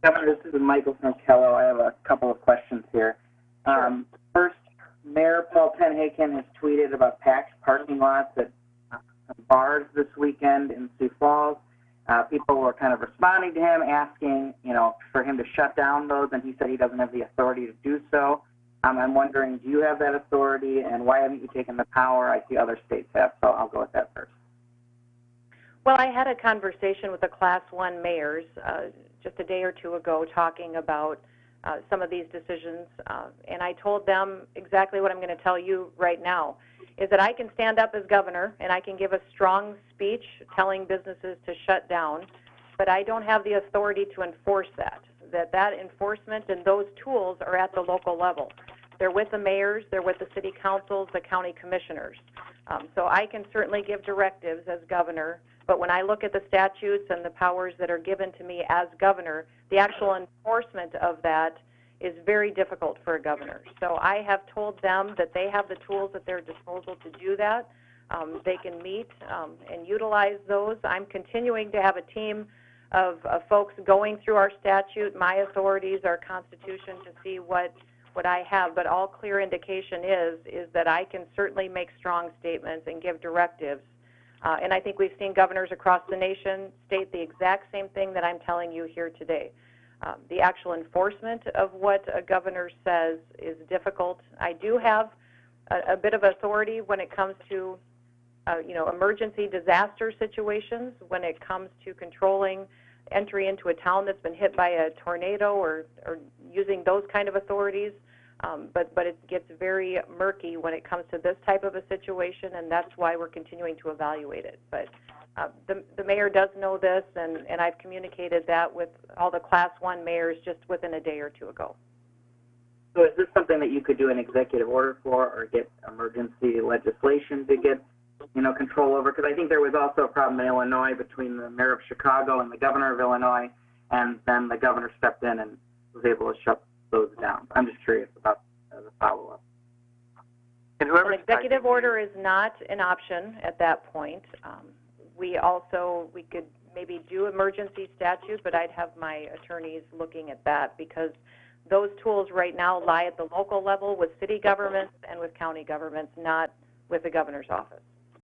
Governor, this is Michael from Kello. I have a couple of questions here. First, Mayor Paul Tenhaken has tweeted about packed parking lots at bars this weekend in Sioux Falls. People were kind of responding to him, asking, for him to shut down those, and he said he doesn't have the authority to do so. I'm wondering, do you have that authority, and why haven't you taken the power? I see other states have, so I'll go with that first. Well, I had a conversation with the Class 1 mayors just a day or two ago talking about some of these decisions, and I told them exactly what I'm going to tell you right now, is that I can stand up as governor and I can give a strong speech telling businesses to shut down, but I don't have the authority to enforce that. That enforcement and those tools are at the local level. They're with the mayors, they're with the city councils, the county commissioners. So I can certainly give directives as governor, but when I look at the statutes and the powers that are given to me as governor, the actual enforcement of that is very difficult for a governor. So I have told them that they have the tools at their disposal to do that. They can meet and utilize those. I'm continuing to have a team of folks going through our statute, my authorities, our Constitution, to see what I have. But all clear indication is that I can certainly make strong statements and give directives. And I think we've seen governors across the nation state the exact same thing that I'm telling you here today. The actual enforcement of what a governor says is difficult. I do have a bit of authority when it comes to emergency disaster situations, when it comes to controlling entry into a town that's been hit by a tornado or using those kind of authorities. But it gets very murky when it comes to this type of a situation, and that's why we're continuing to evaluate it. But the mayor does know this, and I've communicated that with all the Class 1 mayors just within a day or two ago. So is this something that you could do an executive order for, or get emergency legislation to get control over? Because I think there was also a problem in Illinois between the mayor of Chicago and the governor of Illinois, and then the governor stepped in and was able to shut those down. I'm just curious about the follow-up. And an executive order is not an option at that point. We could maybe do emergency statute, but I'd have my attorneys looking at that, because those tools right now lie at the local level with city governments and with county governments, not with the governor's office.